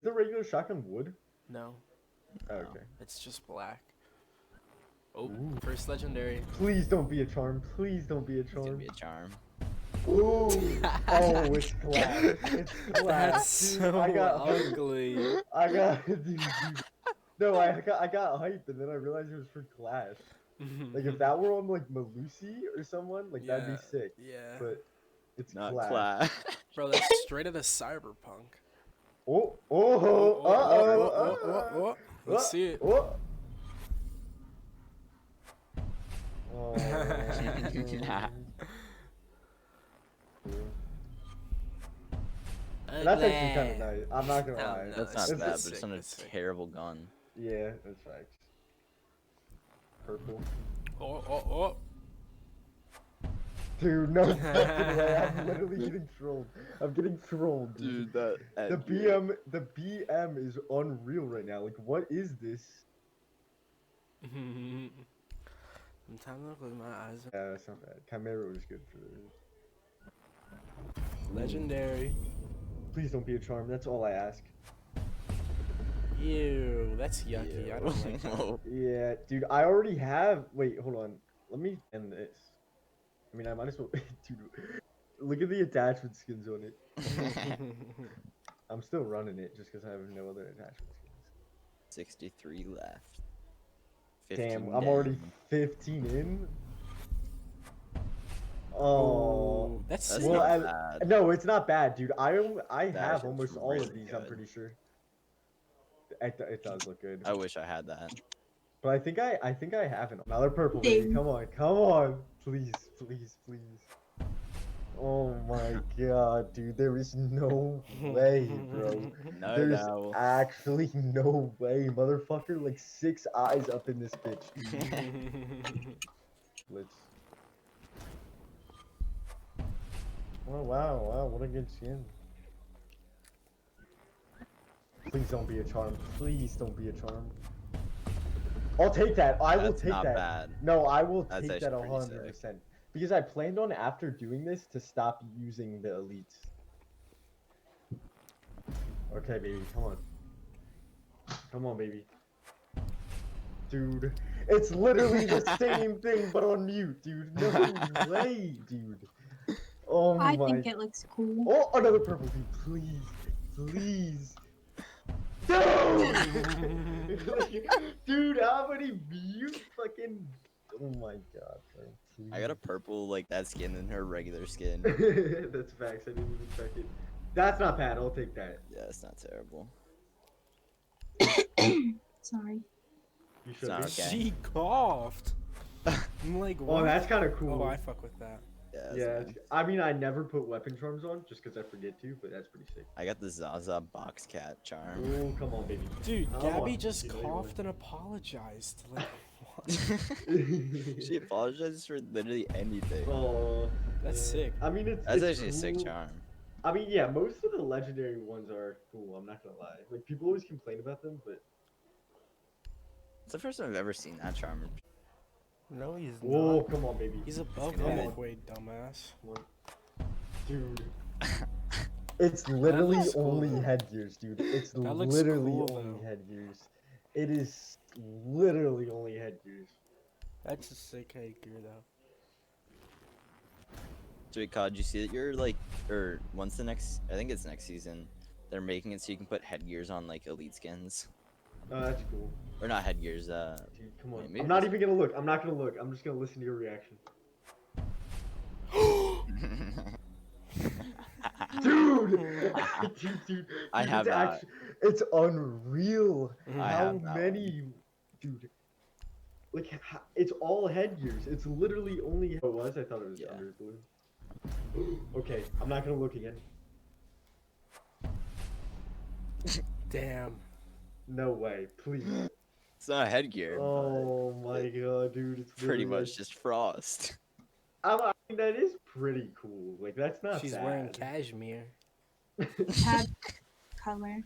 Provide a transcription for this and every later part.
the regular shotgun wood? No, Oh, okay. it's just black. Oh, Ooh. first legendary. Please don't be a charm. Please don't be a It's gonna charm. be a charm. Ooh. Oh, it's glass. It's glass. That's Dude, so I got ugly. I got dude. No, I got hyped and then I realized it was for glass. Like if that were on like Malusi or someone, like that'd be sick. Yeah. But it's Not glass. class. Bro, that's straight out of Cyberpunk. Oh, Let's see it. Oh. That's actually kind of nice. I'm not gonna lie. That's it's not bad, but sick, it's not a it's sick. terrible gun. Yeah, that's facts. Purple. Oh. Dude, no fucking way. I'm literally getting trolled. I'm getting trolled, dude. Dude, The BM is unreal right now. Like, what is this? I'm time to close my eyes. Yeah, that's not bad. Chimera was good for this. Legendary. Please don't be a charm. That's all I ask. Ew, that's yucky. I don't like that. Yeah, dude. I already have. Wait, hold on. Let me end this. I mean, I might as well. Dude, look at the attachment skins on it. I'm still running it just because I have no other attachment skins. 63 left. Damn, 15 I'm already down. 15 in. Oh, Oh, that's That's sick. well, not bad. no, it's not bad, dude. I That have shit's almost all really of these. I'm good. pretty sure. It does look good. I wish I had that. But I think I have it. Another purple, baby. Come on, please. Oh my god, dude, there is no way, bro. No, There's no. actually no way, motherfucker. Like 6 eyes up in this bitch. Let's. Oh wow, what a good skin. Please don't be a charm. Please don't be a charm. I'll take that. I will That's take not that. bad. No, I will That's take that actually pretty 100%. Because I planned on after doing this to stop using the elites. Okay, baby, come on. Come on, baby. Dude, it's literally the same thing but on mute, dude. No way, dude. Oh my. I think it looks cool. Oh, another purple, dude. Please. Dude! Dude, how many views fucking... Oh my god, bro. Please. I got a purple like that skin in her regular skin. That's facts, I didn't even check it. That's not bad, I'll take that. Yeah, it's not terrible. Sorry. You should not be. okay. She coughed. I'm like, Oh, what? that's kind of cool. Oh, I fuck with that. Yeah. That's Yeah, nice. I mean, I never put weapon charms on just because I forget to, but that's pretty sick. I got the Zaza box cat charm. Oh, come on, baby. Dude, Come Gabby on, just you know you coughed and apologized. Like, what? She apologizes for literally anything. Oh, That's sick. I mean, it's That's it's actually a sick cool. charm. I mean, yeah, most of the legendary ones are cool. I'm not gonna lie. Like people always complain about them, but It's the first time I've ever seen that charm. No, he's whoa, not. come on, baby. He's above Come on. halfway, dumbass. Dude. It's literally looks cool, only though. headgears, dude. It's That looks literally cool, only though. headgears. It is literally only headgears. That's a sick headgear, though. So, Cod, you see that you're like, or once the next, I think it's next season, they're making it so you can put headgears on like elite skins. Oh, that's cool. Or not headgears, Dude, come on. maybe I'm not it's- even gonna look. I'm not gonna look. I'm just gonna listen to your reaction. Dude! Dude, I have it's that. it's unreal I how have that many, dude. Like it's all headgears. It's literally only. It was. I thought it was Yeah. under blue. Okay, I'm not gonna look again. Damn. No way, please. It's not a headgear. Oh my god, dude! It's but pretty literally much just frost. I mean, that is pretty cool. Like that's not. She's bad. wearing cashmere. Tab color.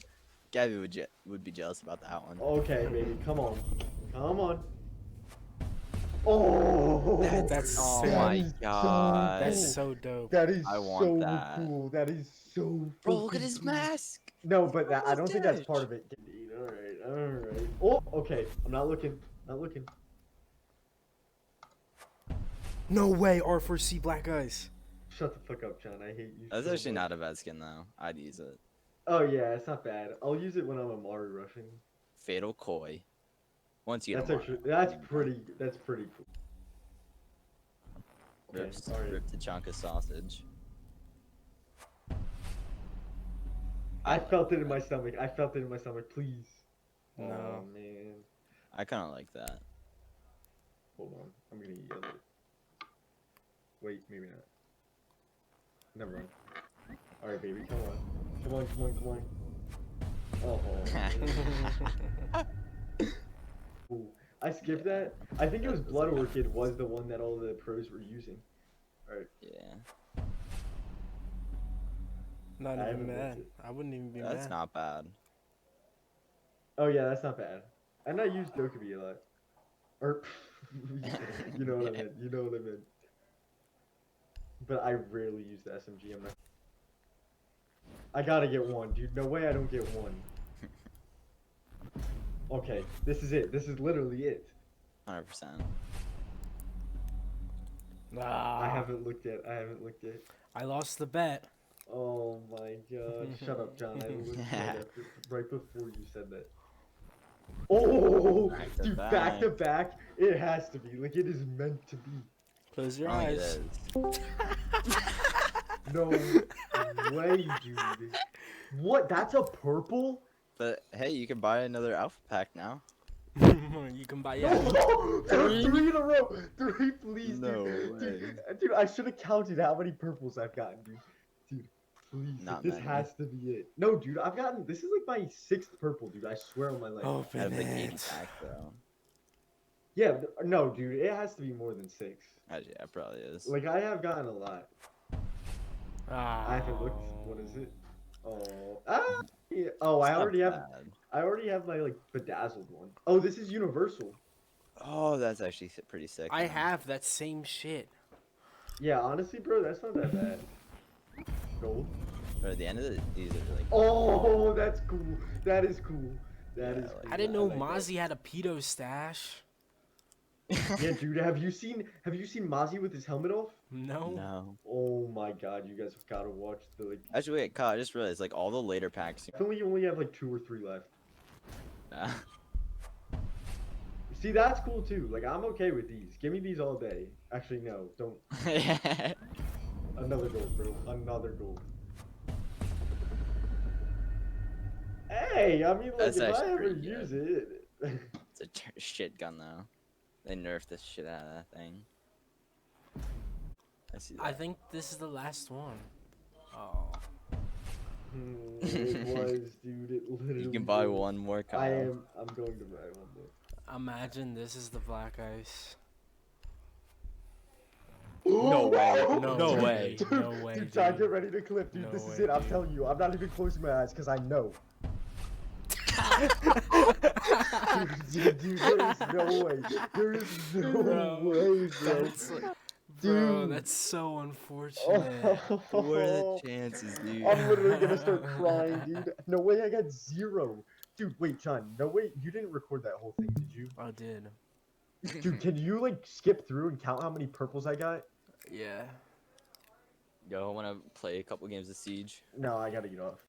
Gabby would be jealous about that one. Okay, baby, come on, come on. Oh, That's Oh sick. my is so god. That's cool. so dope. That is I want so that. cool. That is so. Bro, look at fucking his cool. mask. No, but that, I Almost don't think that's did. part of it. Indeed. All right. Oh, okay. I'm not looking. Not looking. No way, R4C Black Eyes. Shut the fuck up, John. I hate you. That's so actually much. not a bad skin though. I'd use it. Oh yeah, it's not bad. I'll use it when I'm Amari rushing. Fatal Koi. Once you get That's Amari, actually that's you'd be pretty. That's pretty cool. done. Okay, all right. Rip the chunk of sausage. I like felt it in that. my stomach. I felt it in my stomach. Please. No. Oh man. I kind of like that. Hold on. I'm gonna yell it. Wait, maybe not. Never mind. All right, baby. Come on. Come on. Come on. Come on. Oh. man. Ooh. I skipped that. I think it was Blood Orchid was the one that all the pros were using. Yeah, Not I even haven't mad. looked it. I wouldn't even be that's mad. not bad. Oh yeah, that's not bad. And I used Dokubi a lot. Or you know what I Yeah. meant. You know what I meant. But I rarely use the SMG. I'm not. I gotta get one, dude. No way I don't get one. Okay, this is it. This is literally it. 100%. Nah. I haven't looked yet. I haven't looked yet. I lost the bet. Oh my god. Shut up, John. I looked right before you said that. Oh, Back to dude, back. back to back. It has to be. Like, it is meant to be. Close your I don't eyes. think it is. No way, dude. What? That's a purple? But hey, you can buy another alpha pack now. You can buy yeah. No! Three in a row. Three, please, No dude. way. Dude, I should have counted how many purples I've gotten, dude. Dude, please. Not This many. has to be it. No, dude, I've gotten. This is like my 6th purple, dude. I swear on my life. Out Open of like 80 it. pack though. Yeah, no, dude. It has to be more than 6. Actually, yeah, it probably is. Like, I have gotten a lot. Ah. I haven't looked. What is it? Oh. Ah! Yeah. Oh, It's I not already have. bad. I already have my, like, bedazzled one. Oh, this is universal. Oh, that's actually pretty sick. I man. have that same shit. Yeah, honestly, bro, that's not that bad. Gold. But at the end of these are like. Oh, that's cool. That is cool. That Yeah, is like- cool. I didn't know like that. Mozzie had a pedo stash. Yeah, dude, have you seen Mozzie with his helmet off? No. No. Oh my god, you guys have gotta watch the like. Actually, wait, Kyle, I just realized like all the later packs. I feel like you only have like 2 or 3 left. Nah. See, that's cool too. Like, I'm okay with these. Give me these all day. Actually, no, don't. Another gold, bro. Another gold. Hey, I mean, like, That's if I actually ever pretty use it. It's a shit gun though. They nerfed the shit out of that thing. I see that. I think this is the last one. Oh. It was, dude. It literally. You can buy was. one more, Kyle. I'm going to buy one more. Imagine this is the Black Ice. No way. No Dude, way. Dude, No way, Dude, Ty, dude. get ready to clip, dude. No This is way, it. I'm dude. telling you. I'm not even closing my eyes because I know. Dude, there is no way. There is no Bro, way, bro. That's like, bro, Dude. that's so unfortunate. What are the chances, dude? I'm literally gonna start crying, dude. No way, I got 0. Dude, wait, John. No way, you didn't record that whole thing, did you? I did. Dude, can you like skip through and count how many purples I got? Yeah. Yo, I want to play a couple games of Siege. No, I gotta get off.